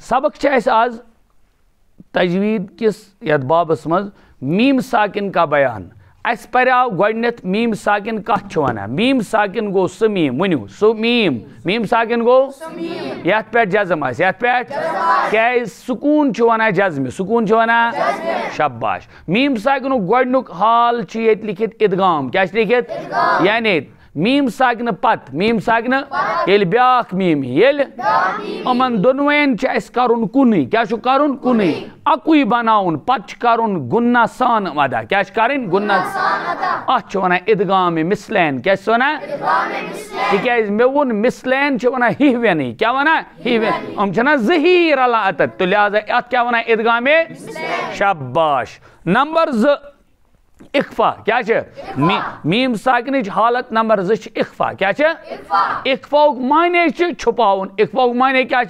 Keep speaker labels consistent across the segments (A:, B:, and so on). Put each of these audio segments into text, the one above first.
A: سبق چھ آز تجوید کس یت بابس مز میم ساکن کا بیان اس پریاو گوڈنیت میم ساکن کت ونان میم ساکن گو سہ میم ونیو سہ میم ساکن گو یت پہ جزم آس یت پہ کیا سکون ونان جزم سکون ونان شاباش میم ساکن گوڈنک حال یت لکھت ادغام کیا لکھت یعنی میم ساکن پت میم ساکن یل بیاکھ میم یل امن دونوین اس کرن کنی کیا کرن کنی اکوی بناون پت کرن گنہ سان ادا کیا کرن گنہ ات ونان ادغام مثلین کیا ونان تکیاز مے وون مثلین ونان ہیوینی کیا ونان ہیوین ام چھنا زہی رلان اتت تو لہذا ات کیا ونان ادغام شاباش نمبر 2 اخفاء کیا میم ساکنچ حالت نمبر 2 اخفاء کیا اخفاء معنی چھپاون اخفاء معنی کیا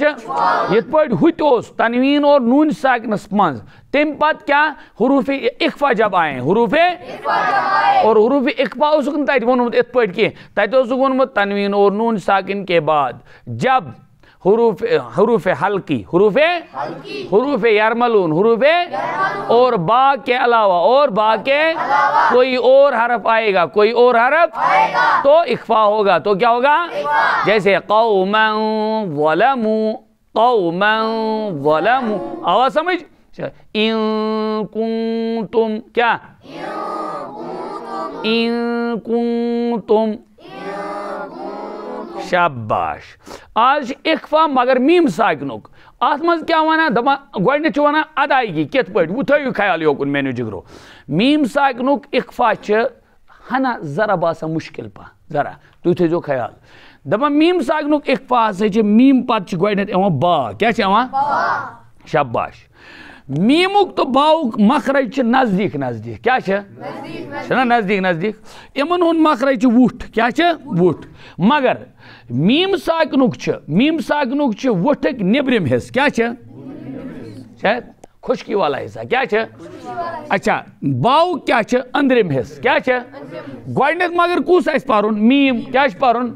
A: یت پٹ ہوت اوس تنوین اور نون ساکنس منز تم پت کیا حروف اخفاء جب آئے حروف اور حروف اخفاء اس تت ونمت ات پٹ کی تت اس ونمت تنوین اور نون ساکن کے بعد جب حروف حلقی حروف یرملون حروف اور با کے علاوہ اور با کے کوئی اور حرف آئے گا کوئی اور حرف تو اخفاء ہوگا تو کیا ہوگا جیسے قوما ظلموا آواز سمجھ ان کنتم کیا ان کنتم شاباش آج اخفاء مگر میم ساکنک ات مز کیا ونان دپان گوڈنیتھ ونان ادائیگی کت پٹ وہ تھیو خیال یوکن میانیو جگرو میم ساکنک اخفاء ہنا ذرا باسان مشکل پہ ذرا تھی تھو خیال دپان میم ساکنک اخفاء ہسا میم پتہ گوڈنیتھ یوان با کیا یوان شاباش میمک تو باؤک مخرج نزدیک نزدیک کیا نزدیک نزدیک امن ہند مخرج وٹھ کیا وٹھ مگر میم ساکنک وٹھک نیبرم حصہ کیا خشکی والا حصہ کیا اچھا باؤک کیا اندرم حصہ کیا گوڈنیتھ مگر کس آس پرن میم کیا پرن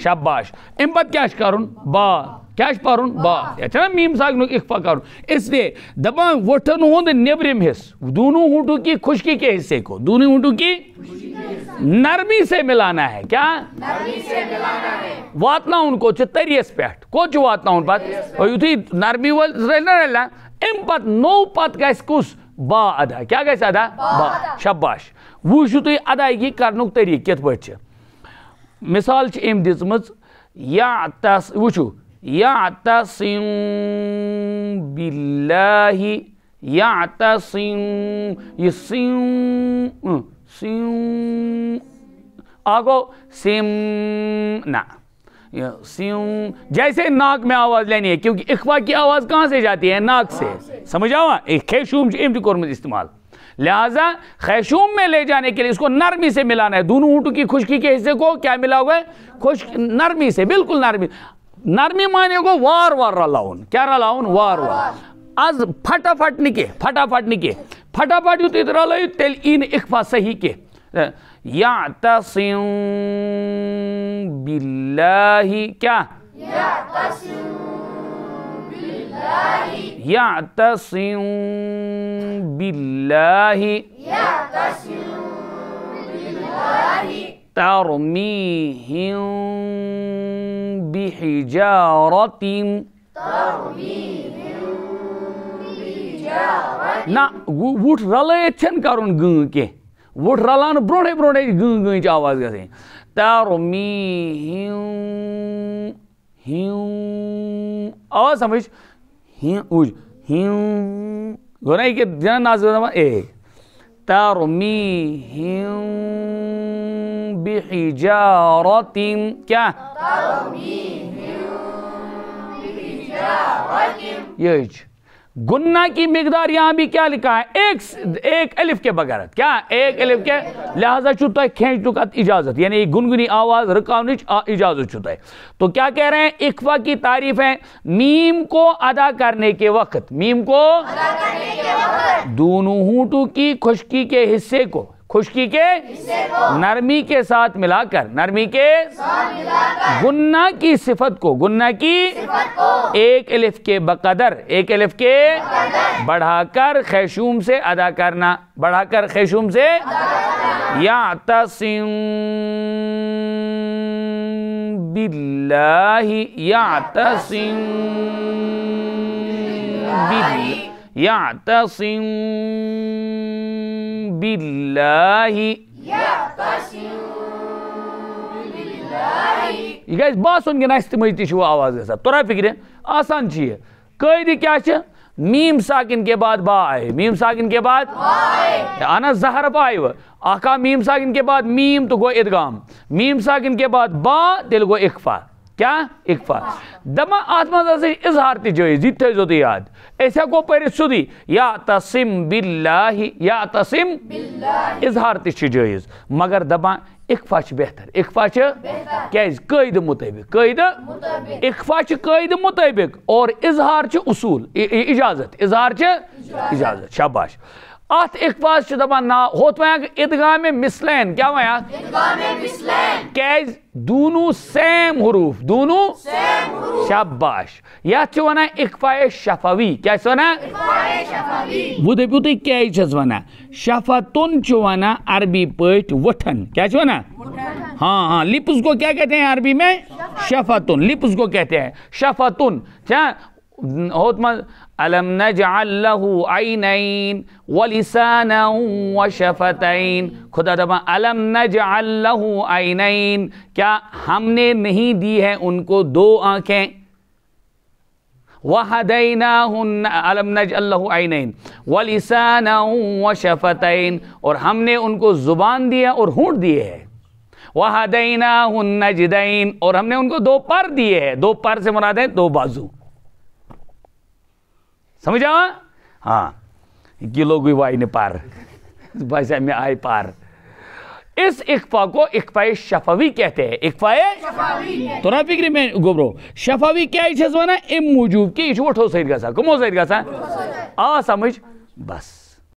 A: شاباش ام پتہ کیا کرن با کیا پرن با یہ میم ساکنک اخفاء کرن اس لیے دپان وٹھن ہند نیبرم حصہ دونوں ہونٹوں کی خشکی کے حصے کو دونوں ہونٹوں کی نرمی سے ملانا ہے کیا واتنا ان کو تریس پیٹھ کو واتنا ان پت یتھی نرمی ول ام پت نو پت گھس کس با ادا کیا گھس ادا با شاباش وچھو تھی ادائیگی کرنک طریقہ کت پٹ مثال ام دژمٕژ وچھو یعتصم باللہ یعتصم یہ سیم آگو سیم نا سیم جیسے ناک میں آواز لینی ہے کیونکہ اخفاء کی آواز کہاں سے جاتی ہے ناک سے سمجھ آؤ خیشوم کورمت استعمال لہذا خیشوم میں لے جانے کے لیے اس کو نرمی سے ملانا ہے دونوں ہونٹوں کی خشکی کے حصے کو کیا ملا ہوا ہے نرمی سے بالکل نرمی معنی کو وار وار رلاؤن کیا رلاؤن وار وار از پھٹافٹ یوت رلائیو تیل این اخفاء صحیح کے یعتصم باللہ کیا یعتصم باللہ ترمیہم بحجارت نا وٹ رلائت چھن کرن گن کے وٹ رلان برونٹے برونٹے گن چ آواز گژھیں ترمیہم آواز سمجھ گو نا یہ جنا ناز اے ترمیہم بحجارت کیا یہ گنہ کی مقدار یہاں بھی کیا لکھا ہے ایک الف کے بغیر کیا ایک الف کے لہذا چھتا ہے کھینچ اجازت یعنی گنگنی آواز رکاونچ اجازت چھتا ہے تو کیا کہہ رہے ہیں اخفاء کی تعریف ہے میم کو ادا کرنے کے وقت دونوں ہونٹوں کی خشکی کے حصے کو خشکی کے نرمی کے ساتھ ملا کر، نرمی کے گنہ کی صفت کو، گنہ کی ایک الف کے بقدر، ایک الف کے بڑھا کر خیشوم سے ادا کرنا، بڑھا کر خیشوم سے یعتصم باللہ، یعتصم یعتصم باللہ، یہ گژھِ باسُن کہِ نَسہِ تِمٕے تہِ چھِ آواز گژھان، تورا فکرِ آسان چھِ یہ قٲیدٕ کیٛاہ چھِ؟ میم ساکن کے بعد با آئے، میم ساکن کے بعد آنا زہر پائے وہ آقا، میم ساکن کے بعد میم تو گو ادغام، میم ساکن کے بعد با تیل گو اخفاء، کیا اخفاء دما آتما سے اظہار تی جائز، یہ تھے زودی یاد ایسا کو پہرے سودی یعتصم باللہ، یعتصم اظہار تی چھ جائز، مگر دما اخفاء چھ بہتر، اخفاء چھ کیز قید مطابق، قید اخفاء چھ قید مطابق اور اظہار چھ اصول اجازت، اظہار چھ اجازت، شاباش آت اخفاء چھ دبان نا ہوت ویاں ادغام مثلین، کیا ویاں ادغام مثلین، کیز دونوں سیم حروف، دونوں سیم حروف، شاباش یا چھ ونا اخفاء شفوی، کیا چھ ونا اخفاء شفوی، بودے بودے کیا چھ ونا شفتن چھ ونا عربی پٹ وٹھن، کیا چھ ونا ہاں ہاں، لپس کو کیا کہتے ہیں عربی میں؟ شفتن، لپس کو کہتے ہیں شفتن، کیا ہوت من ألم نجعل له عينين ولسانا وشفتين، خدا دبا ألم نجعل له عينين، کیا ہم نے نہیں دی ہے ان کو دو آنکھیں، وہدیناہن ألم نجعل له عينين ولسانا وشفتين، اور ہم نے ان کو زبان دیا اور ہونٹ دیے ہے، وہدیناہ النجدین، اور ہم نے ان کو دو پر دیے ہیں، دو پر سے مراد ہے دو بازو، سمجھا؟ ہاں یہ لوگ بھی وائی نے پار بھائی میں آئے پار، اس اخفاء کو اخفاء شفوی کہتے ہیں، اخفاء شفوی تو نا فکری میں گبرو شفوی کیا ہی چھز وانا ام موجوب کی چھو اٹھو سید گا سا کمو سید گا سا آ سمجھ بس